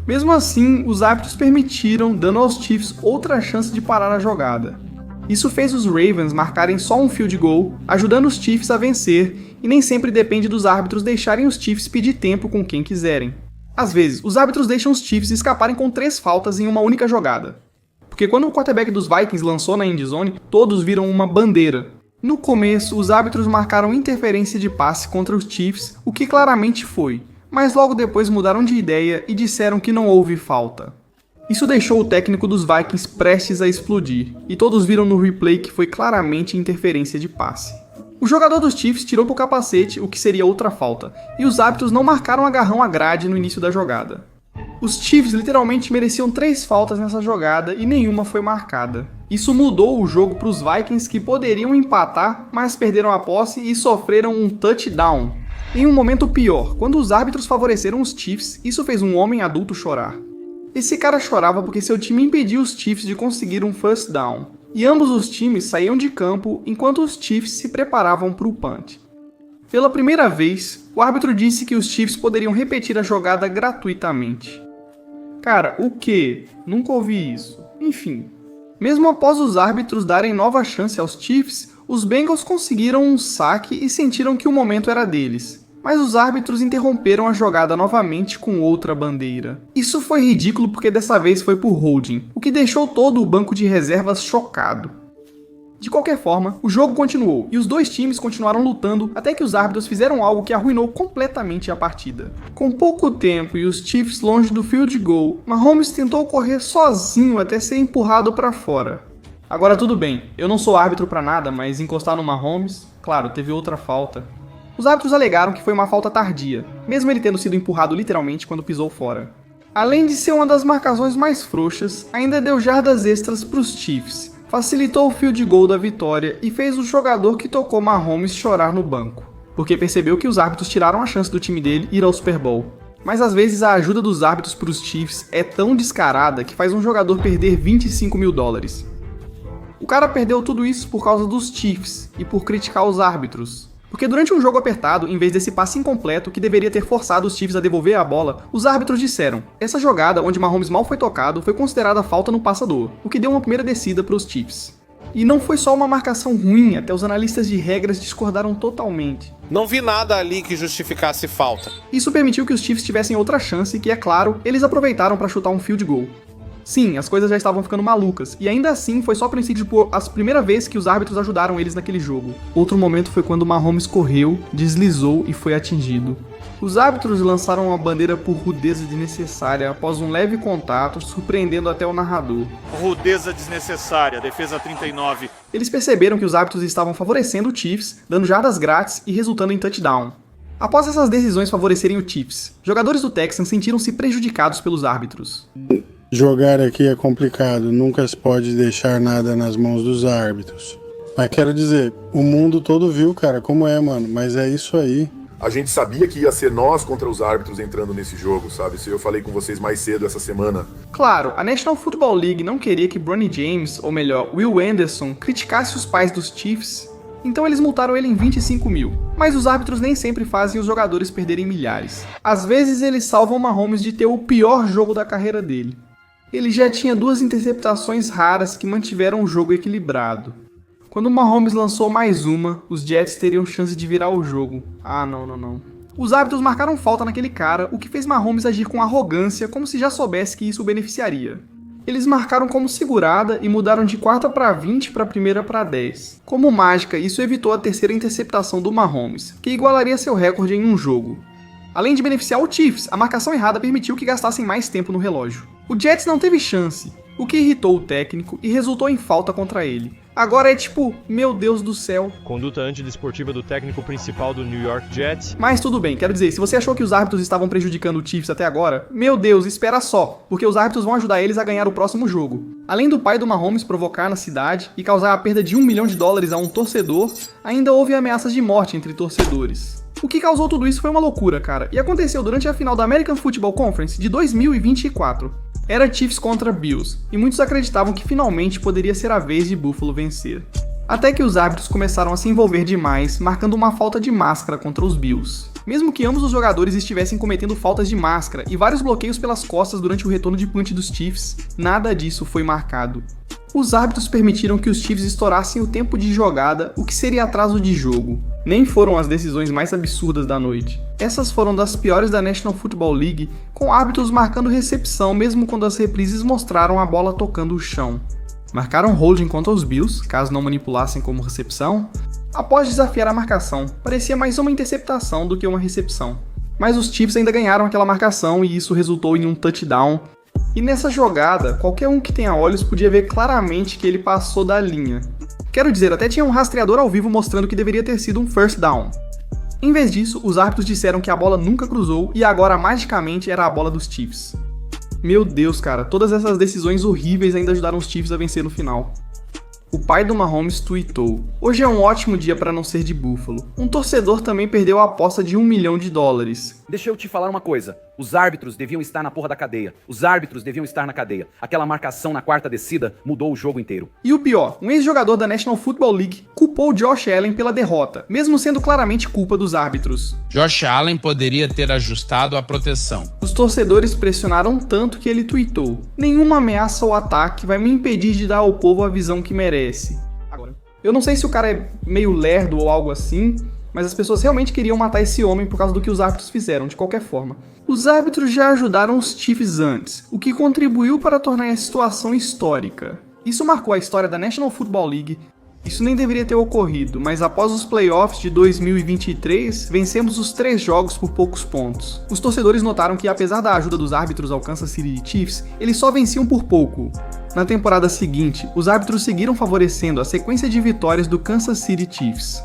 Mesmo assim, os árbitros permitiram, dando aos Chiefs outra chance de parar a jogada. Isso fez os Ravens marcarem só um field goal, ajudando os Chiefs a vencer, e nem sempre depende dos árbitros deixarem os Chiefs pedir tempo com quem quiserem. Às vezes, os árbitros deixam os Chiefs escaparem com 3 faltas em uma única jogada. Porque quando o quarterback dos Vikings lançou na endzone, todos viram uma bandeira. No começo, os árbitros marcaram interferência de passe contra os Chiefs, o que claramente foi, mas logo depois mudaram de ideia e disseram que não houve falta. Isso deixou o técnico dos Vikings prestes a explodir, e todos viram no replay que foi claramente interferência de passe. O jogador dos Chiefs tirou pro capacete, o que seria outra falta, e os árbitros não marcaram agarrão à grade no início da jogada. Os Chiefs literalmente mereciam 3 faltas nessa jogada e nenhuma foi marcada. Isso mudou o jogo para os Vikings, que poderiam empatar, mas perderam a posse e sofreram um touchdown. Em um momento pior, quando os árbitros favoreceram os Chiefs, isso fez um homem adulto chorar. Esse cara chorava porque seu time impediu os Chiefs de conseguir um first down, e ambos os times saíam de campo enquanto os Chiefs se preparavam para o punt. Pela primeira vez, o árbitro disse que os Chiefs poderiam repetir a jogada gratuitamente. Cara, o quê? Nunca ouvi isso. Enfim. Mesmo após os árbitros darem nova chance aos Chiefs, os Bengals conseguiram um saque e sentiram que o momento era deles. Mas os árbitros interromperam a jogada novamente com outra bandeira. Isso foi ridículo porque dessa vez foi por holding, o que deixou todo o banco de reservas chocado. De qualquer forma, o jogo continuou e os dois times continuaram lutando até que os árbitros fizeram algo que arruinou completamente a partida. Com pouco tempo e os Chiefs longe do field goal, Mahomes tentou correr sozinho até ser empurrado para fora. Agora tudo bem, eu não sou árbitro para nada, mas encostar no Mahomes, claro, teve outra falta. Os árbitros alegaram que foi uma falta tardia, mesmo ele tendo sido empurrado literalmente quando pisou fora. Além de ser uma das marcações mais frouxas, ainda deu jardas extras para os Chiefs. Facilitou o field goal da vitória e fez o jogador que tocou Mahomes chorar no banco, porque percebeu que os árbitros tiraram a chance do time dele ir ao Super Bowl. Mas às vezes a ajuda dos árbitros para os Chiefs é tão descarada que faz um jogador perder $25 mil. O cara perdeu tudo isso por causa dos Chiefs e por criticar os árbitros. Porque durante um jogo apertado, em vez desse passe incompleto que deveria ter forçado os Chiefs a devolver a bola, os árbitros disseram: essa jogada onde Mahomes mal foi tocado foi considerada falta no passador, o que deu uma primeira descida para os Chiefs. E não foi só uma marcação ruim, até os analistas de regras discordaram totalmente. Não vi nada ali que justificasse falta. Isso permitiu que os Chiefs tivessem outra chance que, é claro, eles aproveitaram para chutar um field goal. Sim, as coisas já estavam ficando malucas, e ainda assim foi só coincidir por a primeira vez que os árbitros ajudaram eles naquele jogo. Outro momento foi quando Mahomes correu, deslizou e foi atingido. Os árbitros lançaram uma bandeira por rudeza desnecessária após um leve contato, surpreendendo até o narrador. Rudeza desnecessária, defesa 39. Eles perceberam que os árbitros estavam favorecendo o Chiefs, dando jardas grátis e resultando em touchdown. Após essas decisões favorecerem o Chiefs, jogadores do Texans sentiram-se prejudicados pelos árbitros. Jogar aqui é complicado, nunca se pode deixar nada nas mãos dos árbitros. Mas quero dizer, o mundo todo viu, cara, como é, mano, mas é isso aí. A gente sabia que ia ser nós contra os árbitros entrando nesse jogo, sabe? Isso eu falei com vocês mais cedo essa semana. Claro, a National Football League não queria que Bronny James, ou melhor, Will Anderson, criticasse os pais dos Chiefs, então eles multaram ele em 25 mil. Mas os árbitros nem sempre fazem os jogadores perderem milhares. Às vezes eles salvam Mahomes de ter o pior jogo da carreira dele. Ele já tinha 2 interceptações raras que mantiveram o jogo equilibrado. Quando Mahomes lançou mais uma, os Jets teriam chance de virar o jogo. Ah, não. Os árbitros marcaram falta naquele cara, o que fez Mahomes agir com arrogância, como se já soubesse que isso o beneficiaria. Eles marcaram como segurada e mudaram de 4ª para 20 para 1ª para 10. Como mágica, isso evitou a 3ª interceptação do Mahomes, que igualaria seu recorde em um jogo. Além de beneficiar o Chiefs, a marcação errada permitiu que gastassem mais tempo no relógio. O Jets não teve chance, o que irritou o técnico e resultou em falta contra ele. Agora é tipo, meu Deus do céu. Conduta antidesportiva do técnico principal do New York Jets. Mas tudo bem, quero dizer, se você achou que os árbitros estavam prejudicando o Chiefs até agora, meu Deus, espera só, porque os árbitros vão ajudar eles a ganhar o próximo jogo. Além do pai do Mahomes provocar na cidade e causar a perda de $1 milhão a um torcedor, ainda houve ameaças de morte entre torcedores. O que causou tudo isso foi uma loucura, cara, e aconteceu durante a final da American Football Conference de 2024. Era Chiefs contra Bills, e muitos acreditavam que finalmente poderia ser a vez de Buffalo vencer. Até que os árbitros começaram a se envolver demais, marcando uma falta de máscara contra os Bills. Mesmo que ambos os jogadores estivessem cometendo faltas de máscara e vários bloqueios pelas costas durante o retorno de punch dos Chiefs, nada disso foi marcado. Os árbitros permitiram que os Chiefs estourassem o tempo de jogada, o que seria atraso de jogo. Nem foram as decisões mais absurdas da noite. Essas foram das piores da National Football League, com árbitros marcando recepção mesmo quando as reprises mostraram a bola tocando o chão. Marcaram holding contra os Bills, caso não manipulassem como recepção. Após desafiar a marcação, parecia mais uma interceptação do que uma recepção. Mas os Chiefs ainda ganharam aquela marcação e isso resultou em um touchdown. E nessa jogada, qualquer um que tenha olhos podia ver claramente que ele passou da linha. Quero dizer, até tinha um rastreador ao vivo mostrando que deveria ter sido um first down. Em vez disso, os árbitros disseram que a bola nunca cruzou e agora magicamente era a bola dos Chiefs. Meu Deus, cara, todas essas decisões horríveis ainda ajudaram os Chiefs a vencer no final. O pai do Mahomes tweetou: "Hoje é um ótimo dia para não ser de Buffalo. Um torcedor também perdeu a aposta de $1 milhão. Deixa eu te falar uma coisa. Os árbitros deviam estar na porra da cadeia. Os árbitros deviam estar na cadeia. Aquela marcação na quarta descida mudou o jogo inteiro." E o pior, um ex-jogador da National Football League culpou Josh Allen pela derrota, mesmo sendo claramente culpa dos árbitros. Josh Allen poderia ter ajustado a proteção. Os torcedores pressionaram tanto que ele tweetou: "Nenhuma ameaça ou ataque vai me impedir de dar ao povo a visão que merece." Eu não sei se o cara é meio lerdo ou algo assim, mas as pessoas realmente queriam matar esse homem por causa do que os árbitros fizeram, de qualquer forma. Os árbitros já ajudaram os Chiefs antes, o que contribuiu para tornar a situação histórica. Isso marcou a história da National Football League. Isso nem deveria ter ocorrido, mas após os playoffs de 2023, vencemos os 3 jogos por poucos pontos. Os torcedores notaram que, apesar da ajuda dos árbitros ao Kansas City Chiefs, eles só venciam por pouco. Na temporada seguinte, os árbitros seguiram favorecendo a sequência de vitórias do Kansas City Chiefs.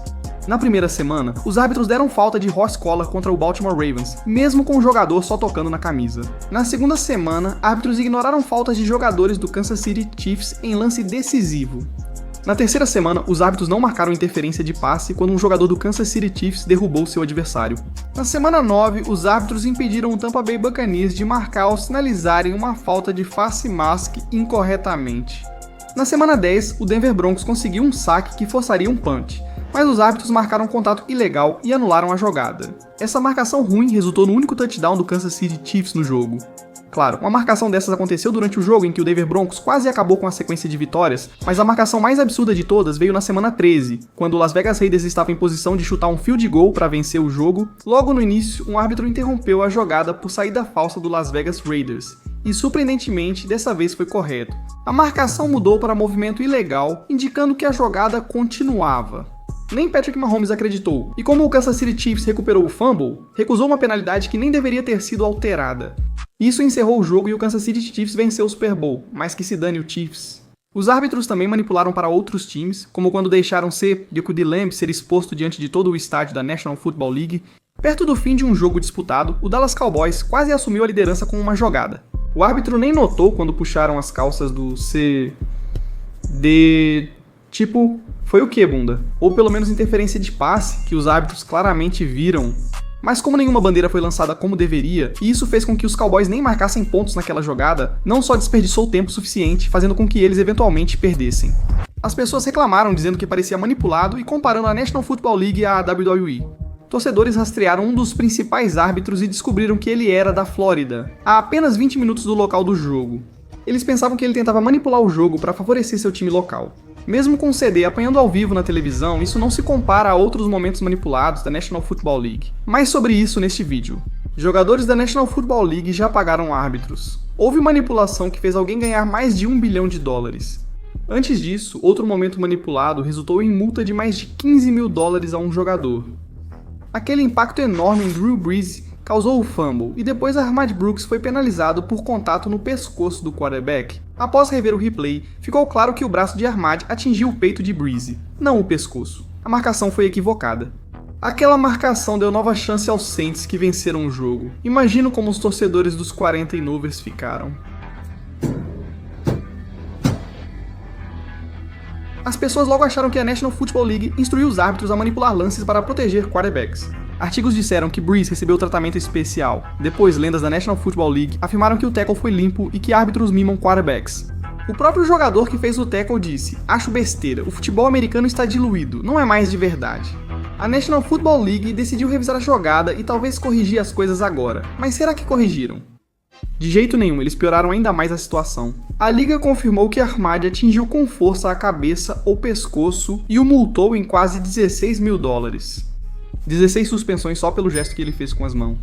Na primeira semana, os árbitros deram falta de horse collar contra o Baltimore Ravens, mesmo com o jogador só tocando na camisa. Na segunda semana, árbitros ignoraram faltas de jogadores do Kansas City Chiefs em lance decisivo. Na terceira semana, os árbitros não marcaram interferência de passe quando um jogador do Kansas City Chiefs derrubou seu adversário. Na semana 9, os árbitros impediram o Tampa Bay Buccaneers de marcar ao sinalizarem uma falta de face mask incorretamente. Na semana 10, o Denver Broncos conseguiu um saque que forçaria um punch, mas os árbitros marcaram contato ilegal e anularam a jogada. Essa marcação ruim resultou no único touchdown do Kansas City Chiefs no jogo. Claro, uma marcação dessas aconteceu durante o jogo em que o Denver Broncos quase acabou com a sequência de vitórias, mas a marcação mais absurda de todas veio na semana 13, quando o Las Vegas Raiders estava em posição de chutar um field goal para vencer o jogo. Logo no início, um árbitro interrompeu a jogada por saída falsa do Las Vegas Raiders, e surpreendentemente, dessa vez foi correto. A marcação mudou para movimento ilegal, indicando que a jogada continuava. Nem Patrick Mahomes acreditou, e como o Kansas City Chiefs recuperou o fumble, recusou uma penalidade que nem deveria ter sido alterada. Isso encerrou o jogo e o Kansas City Chiefs venceu o Super Bowl, mas que se dane o Chiefs. Os árbitros também manipularam para outros times, como quando deixaram CeeDee Lamb ser exposto diante de todo o estádio da National Football League. Perto do fim de um jogo disputado, o Dallas Cowboys quase assumiu a liderança com uma jogada. O árbitro nem notou quando puxaram as calças do Tipo, foi o que, bunda? Ou pelo menos interferência de passe, que os árbitros claramente viram. Mas como nenhuma bandeira foi lançada como deveria, e isso fez com que os Cowboys nem marcassem pontos naquela jogada, não só desperdiçou tempo suficiente, fazendo com que eles eventualmente perdessem. As pessoas reclamaram dizendo que parecia manipulado e comparando a National Football League à WWE. Torcedores rastrearam um dos principais árbitros e descobriram que ele era da Flórida, a apenas 20 minutos do local do jogo. Eles pensavam que ele tentava manipular o jogo para favorecer seu time local. Mesmo com o CD apanhando ao vivo na televisão, isso não se compara a outros momentos manipulados da National Football League. Mais sobre isso neste vídeo. Jogadores da National Football League já pagaram árbitros. Houve manipulação que fez alguém ganhar mais de $1 bilhão. Antes disso, outro momento manipulado resultou em multa de mais de $15 mil a um jogador. Aquele impacto enorme em Drew Brees causou o fumble, e depois Ahmad Brooks foi penalizado por contato no pescoço do quarterback. Após rever o replay, ficou claro que o braço de Ahmad atingiu o peito de Breeze, não o pescoço. A marcação foi equivocada. Aquela marcação deu nova chance aos Saints, que venceram o jogo. Imagino como os torcedores dos 49ers ficaram. As pessoas logo acharam que a National Football League instruiu os árbitros a manipular lances para proteger quarterbacks. Artigos disseram que Brees recebeu tratamento especial. Depois, lendas da National Football League afirmaram que o tackle foi limpo e que árbitros mimam quarterbacks. O próprio jogador que fez o tackle disse: "Acho besteira, o futebol americano está diluído, não é mais de verdade." A National Football League decidiu revisar a jogada e talvez corrigir as coisas agora, mas será que corrigiram? De jeito nenhum, eles pioraram ainda mais a situação. A liga confirmou que Ahmad atingiu com força a cabeça ou pescoço e o multou em quase $16 mil. 16 suspensões só pelo gesto que ele fez com as mãos.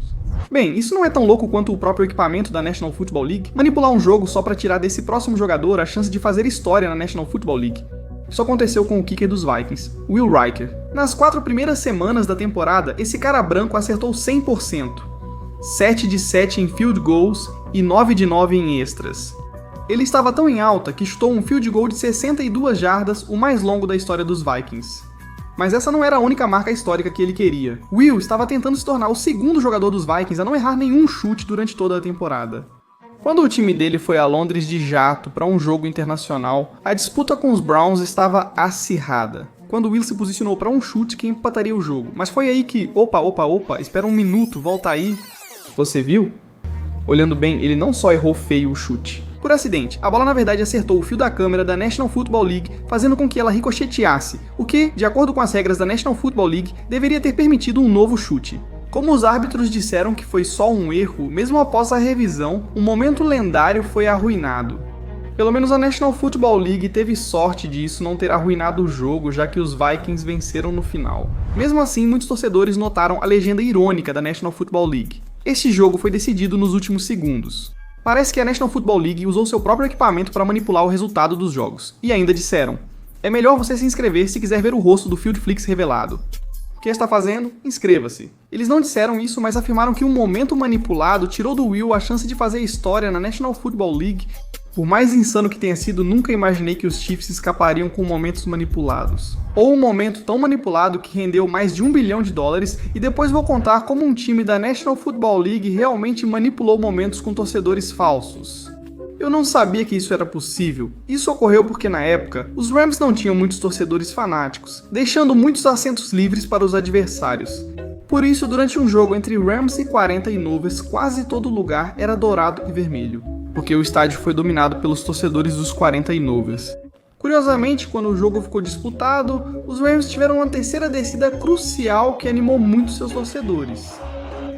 Bem, isso não é tão louco quanto o próprio equipamento da National Football League manipular um jogo só para tirar desse próximo jogador a chance de fazer história na National Football League. Isso aconteceu com o kicker dos Vikings, Will Riker. Nas 4 primeiras semanas da temporada, esse cara branco acertou 100%. 7 de 7 em field goals e 9 de 9 em extras. Ele estava tão em alta que chutou um field goal de 62 jardas, o mais longo da história dos Vikings. Mas essa não era a única marca histórica que ele queria. Will estava tentando se tornar o segundo jogador dos Vikings a não errar nenhum chute durante toda a temporada. Quando o time dele foi a Londres de jato para um jogo internacional, a disputa com os Browns estava acirrada. Quando Will se posicionou para um chute que empataria o jogo. Mas foi aí que, opa, espera um minuto, volta aí. Você viu? Olhando bem, ele não só errou feio o chute. Por acidente, a bola na verdade acertou o fio da câmera da National Football League, fazendo com que ela ricocheteasse, o que, de acordo com as regras da National Football League, deveria ter permitido um novo chute. Como os árbitros disseram que foi só um erro, mesmo após a revisão, um momento lendário foi arruinado. Pelo menos a National Football League teve sorte de isso não ter arruinado o jogo, já que os Vikings venceram no final. Mesmo assim, muitos torcedores notaram a legenda irônica da National Football League. Este jogo foi decidido nos últimos segundos. Parece que a National Football League usou seu próprio equipamento para manipular o resultado dos jogos. E ainda disseram: é melhor você se inscrever se quiser ver o rosto do Fieldflix revelado. O que está fazendo? Inscreva-se. Eles não disseram isso, mas afirmaram que um momento manipulado tirou do Will a chance de fazer história na National Football League. Por mais insano que tenha sido, nunca imaginei que os Chiefs escapariam com momentos manipulados. Ou um momento tão manipulado que rendeu mais de $1 bilhão, e depois vou contar como um time da National Football League realmente manipulou momentos com torcedores falsos. Eu não sabia que isso era possível. Isso ocorreu porque na época, os Rams não tinham muitos torcedores fanáticos, deixando muitos assentos livres para os adversários. Por isso, durante um jogo entre Rams e 49ers, quase todo lugar era dourado e vermelho, porque o estádio foi dominado pelos torcedores dos 49ers. Curiosamente, quando o jogo ficou disputado, os Rams tiveram uma terceira descida crucial que animou muito seus torcedores.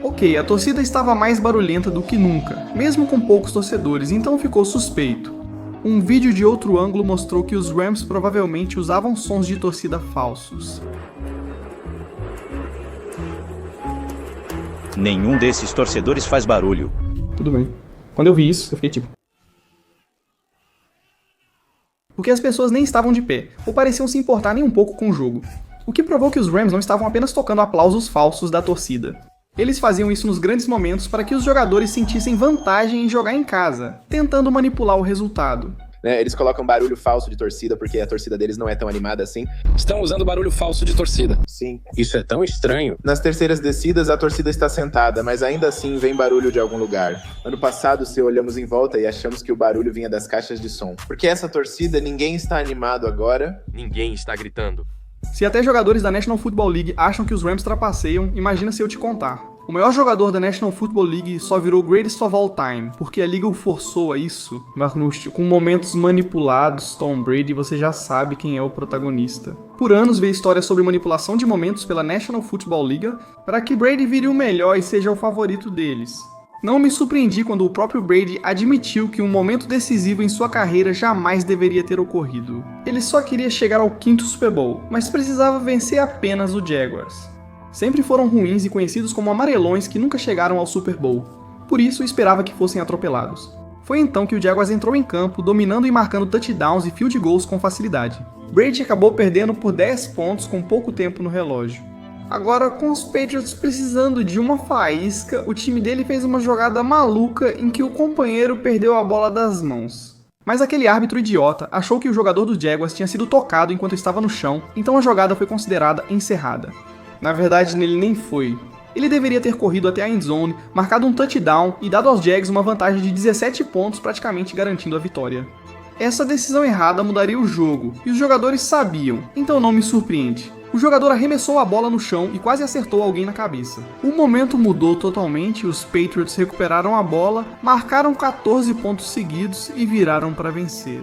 Ok, a torcida estava mais barulhenta do que nunca, mesmo com poucos torcedores, então ficou suspeito. Um vídeo de outro ângulo mostrou que os Rams provavelmente usavam sons de torcida falsos. Nenhum desses torcedores faz barulho. Tudo bem. Quando eu vi isso, eu fiquei tipo... Porque as pessoas nem estavam de pé, ou pareciam se importar nem um pouco com o jogo. O que provou que os Rams não estavam apenas tocando aplausos falsos da torcida. Eles faziam isso nos grandes momentos para que os jogadores sentissem vantagem em jogar em casa, tentando manipular o resultado. Eles colocam barulho falso de torcida porque a torcida deles não é tão animada assim. Estão usando barulho falso de torcida. Sim. Isso é tão estranho. Nas terceiras descidas, a torcida está sentada, mas ainda assim vem barulho de algum lugar. Ano passado, se olhamos em volta e achamos que o barulho vinha das caixas de som. Porque essa torcida, ninguém está animado agora. Ninguém está gritando. Se até jogadores da National Football League acham que os Rams trapaceiam, imagina se eu te contar. O maior jogador da National Football League só virou Greatest of All Time, porque a liga o forçou a isso. Com momentos manipulados, Tom Brady, você já sabe quem é o protagonista. Por anos veio histórias sobre manipulação de momentos pela National Football League para que Brady vire o melhor e seja o favorito deles. Não me surpreendi quando o próprio Brady admitiu que um momento decisivo em sua carreira jamais deveria ter ocorrido. Ele só queria chegar ao 5º Super Bowl, mas precisava vencer apenas o Jaguars. Sempre foram ruins e conhecidos como amarelões que nunca chegaram ao Super Bowl, por isso esperava que fossem atropelados. Foi então que o Jaguars entrou em campo, dominando e marcando touchdowns e field goals com facilidade. Brady acabou perdendo por 10 pontos com pouco tempo no relógio. Agora, com os Patriots precisando de uma faísca, o time dele fez uma jogada maluca em que o companheiro perdeu a bola das mãos. Mas aquele árbitro idiota achou que o jogador do Jaguars tinha sido tocado enquanto estava no chão, então a jogada foi considerada encerrada. Na verdade, nele nem foi. Ele deveria ter corrido até a endzone, marcado um touchdown e dado aos Jags uma vantagem de 17 pontos, praticamente garantindo a vitória. Essa decisão errada mudaria o jogo, e os jogadores sabiam, então não me surpreende. O jogador arremessou a bola no chão e quase acertou alguém na cabeça. O momento mudou totalmente, os Patriots recuperaram a bola, marcaram 14 pontos seguidos e viraram para vencer.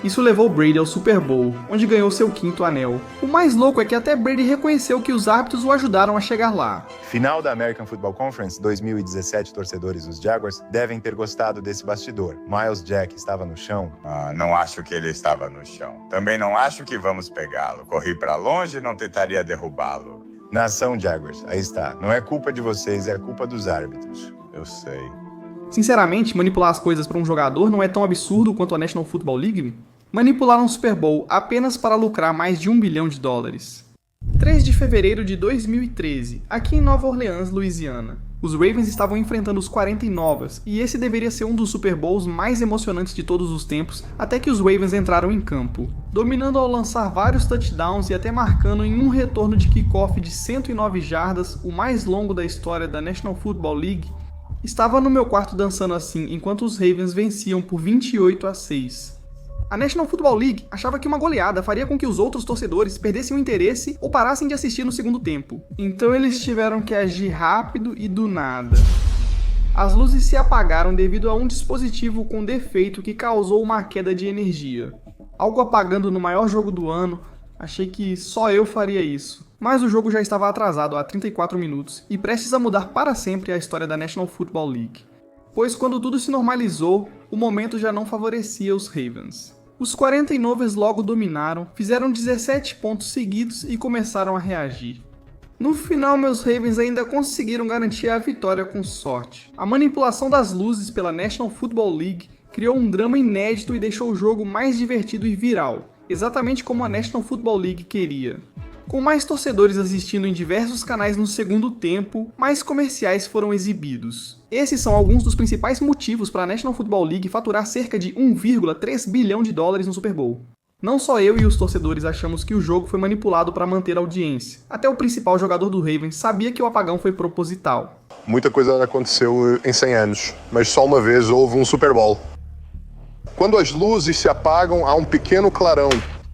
Isso levou Brady ao Super Bowl, onde ganhou seu 5º anel. O mais louco é que até Brady reconheceu que os árbitros o ajudaram a chegar lá. Final da American Football Conference 2017, torcedores dos Jaguars devem ter gostado desse bastidor. Miles Jack estava no chão. Não acho que ele estava no chão. Também não acho que vamos pegá-lo. Corri para longe e não tentaria derrubá-lo. Nação Jaguars, aí está. Não é culpa de vocês, é culpa dos árbitros. Eu sei. Sinceramente, manipular as coisas para um jogador não é tão absurdo quanto a National Football League. Manipular um Super Bowl apenas para lucrar mais de $1 bilhão. 3 de fevereiro de 2013, aqui em Nova Orleans, Louisiana. Os Ravens estavam enfrentando os 49ers, e esse deveria ser um dos Super Bowls mais emocionantes de todos os tempos, até que os Ravens entraram em campo, dominando ao lançar vários touchdowns e até marcando em um retorno de kickoff de 109 jardas, o mais longo da história da National Football League. Estava no meu quarto dançando assim, enquanto os Ravens venciam por 28-6. A National Football League achava que uma goleada faria com que os outros torcedores perdessem o interesse ou parassem de assistir no segundo tempo. Então eles tiveram que agir rápido e do nada. As luzes se apagaram devido a um dispositivo com defeito que causou uma queda de energia. Algo apagando no maior jogo do ano, achei que só eu faria isso. Mas o jogo já estava atrasado há 34 minutos e prestes a mudar para sempre a história da National Football League. Pois quando tudo se normalizou, o momento já não favorecia os Ravens. Os 49ers logo dominaram, fizeram 17 pontos seguidos e começaram a reagir. No final, meus Ravens ainda conseguiram garantir a vitória com sorte. A manipulação das luzes pela National Football League criou um drama inédito e deixou o jogo mais divertido e viral, exatamente como a National Football League queria. Com mais torcedores assistindo em diversos canais no segundo tempo, mais comerciais foram exibidos. Esses são alguns dos principais motivos para a National Football League faturar cerca de 1,3 bilhão de dólares no Super Bowl. Não só eu e os torcedores achamos que o jogo foi manipulado para manter a audiência. Até o principal jogador do Ravens sabia que o apagão foi proposital. Muita coisa aconteceu em 100 anos, mas só uma vez houve um Super Bowl. Quando as luzes se apagam, há um pequeno clarão.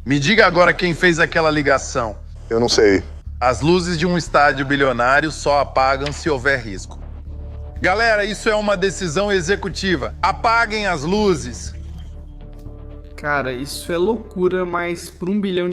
Me diga agora quem fez aquela ligação. Eu não sei. As luzes de um estádio bilionário só apagam se houver risco. Galera, isso é uma decisão executiva. Apaguem as luzes. Cara, isso é loucura, mas por $1 bilhão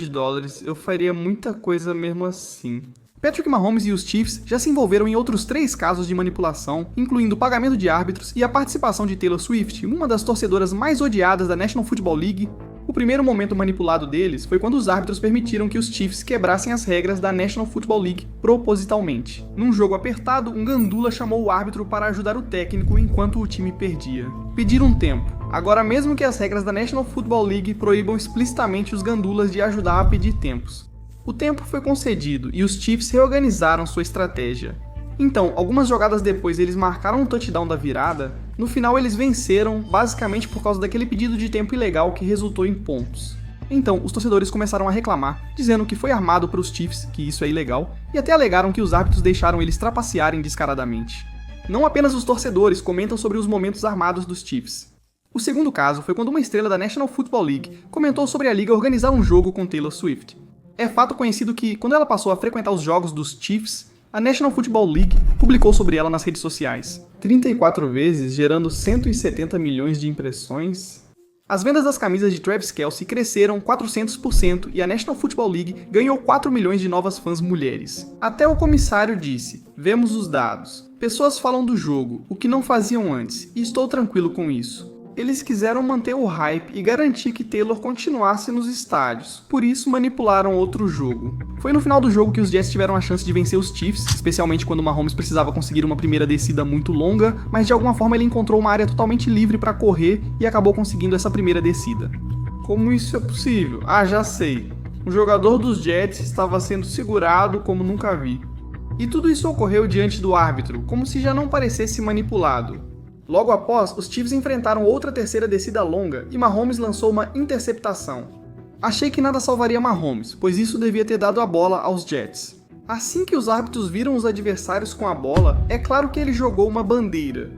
eu faria muita coisa mesmo assim. Patrick Mahomes e os Chiefs já se envolveram em outros 3 casos de manipulação, incluindo o pagamento de árbitros e a participação de Taylor Swift, uma das torcedoras mais odiadas da National Football League. O primeiro momento manipulado deles foi quando os árbitros permitiram que os Chiefs quebrassem as regras da National Football League propositalmente. Num jogo apertado, um gandula chamou o árbitro para ajudar o técnico enquanto o time perdia. Pediram um tempo. Agora, mesmo que as regras da National Football League proíbam explicitamente os gandulas de ajudar a pedir tempos. O tempo foi concedido e os Chiefs reorganizaram sua estratégia. Então, algumas jogadas depois eles marcaram um touchdown da virada. No final eles venceram, basicamente por causa daquele pedido de tempo ilegal que resultou em pontos. Então, os torcedores começaram a reclamar, dizendo que foi armado para os Chiefs, que isso é ilegal, e até alegaram que os árbitros deixaram eles trapacearem descaradamente. Não apenas os torcedores comentam sobre os momentos armados dos Chiefs. O segundo caso foi quando uma estrela da National Football League comentou sobre a liga organizar um jogo com Taylor Swift. É fato conhecido que, quando ela passou a frequentar os jogos dos Chiefs, a National Football League publicou sobre ela nas redes sociais. 34 vezes, gerando 170 milhões de impressões. As vendas das camisas de Travis Kelce cresceram 400% e a National Football League ganhou 4 milhões de novas fãs mulheres. Até o comissário disse: "Vemos os dados. Pessoas falam do jogo, o que não faziam antes, e estou tranquilo com isso." Eles quiseram manter o hype e garantir que Taylor continuasse nos estádios, por isso manipularam outro jogo. Foi no final do jogo que os Jets tiveram a chance de vencer os Chiefs, especialmente quando Mahomes precisava conseguir uma primeira descida muito longa, mas de alguma forma ele encontrou uma área totalmente livre para correr e acabou conseguindo essa primeira descida. Como isso é possível? Ah, já sei. Um jogador dos Jets estava sendo segurado como nunca vi. E tudo isso ocorreu diante do árbitro, como se já não parecesse manipulado. Logo após, os Chiefs enfrentaram outra terceira descida longa e Mahomes lançou uma interceptação. Achei que nada salvaria Mahomes, pois isso devia ter dado a bola aos Jets. Assim que os árbitros viram os adversários com a bola, é claro que ele jogou uma bandeira.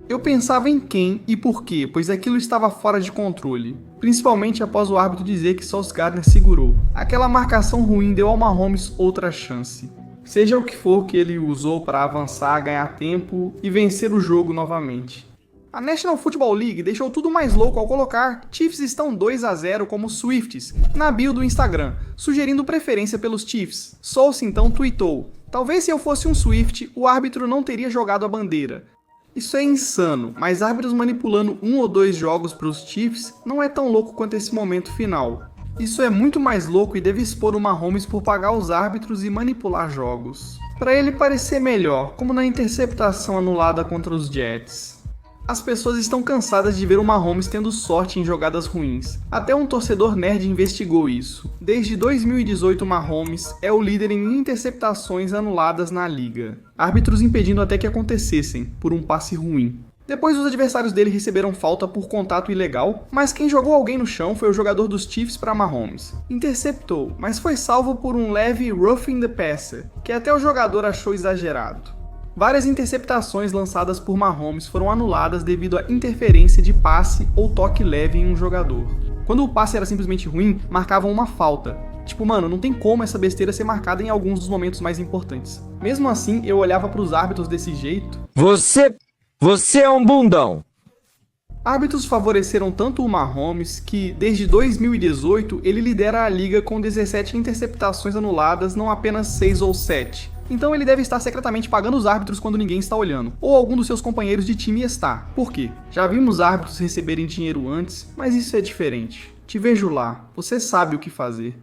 Eu pensava em quem e por quê, pois aquilo estava fora de controle. Principalmente após o árbitro dizer que Sauce Gardner segurou. Aquela marcação ruim deu ao Mahomes outra chance. Seja o que for que ele usou para avançar, ganhar tempo e vencer o jogo novamente. A National Football League deixou tudo mais louco ao colocar Chiefs estão 2-0 como Swifties na bio do Instagram, sugerindo preferência pelos Chiefs. Sauce então tweetou: "Talvez se eu fosse um Swift, o árbitro não teria jogado a bandeira." Isso é insano, mas árbitros manipulando 1 ou 2 jogos para os Chiefs não é tão louco quanto esse momento final. Isso é muito mais louco e deve expor o Mahomes por pagar os árbitros e manipular jogos. Para ele parecer melhor, como na interceptação anulada contra os Jets. As pessoas estão cansadas de ver o Mahomes tendo sorte em jogadas ruins. Até um torcedor nerd investigou isso. Desde 2018, Mahomes é o líder em interceptações anuladas na liga. Árbitros impedindo até que acontecessem, por um passe ruim. Depois os adversários dele receberam falta por contato ilegal, mas quem jogou alguém no chão foi o jogador dos Chiefs para Mahomes. Interceptou, mas foi salvo por um leve roughing the passer, que até o jogador achou exagerado. Várias interceptações lançadas por Mahomes foram anuladas devido à interferência de passe ou toque leve em um jogador. Quando o passe era simplesmente ruim, marcavam uma falta. Tipo, mano, não tem como essa besteira ser marcada em alguns dos momentos mais importantes. Mesmo assim, eu olhava pros árbitros desse jeito. Você é um bundão! Árbitros favoreceram tanto o Mahomes que, desde 2018, ele lidera a liga com 17 interceptações anuladas, não apenas 6 ou 7. Então ele deve estar secretamente pagando os árbitros quando ninguém está olhando, ou algum dos seus companheiros de time está. Por quê? Já vimos árbitros receberem dinheiro antes, mas isso é diferente. Te vejo lá, você sabe o que fazer.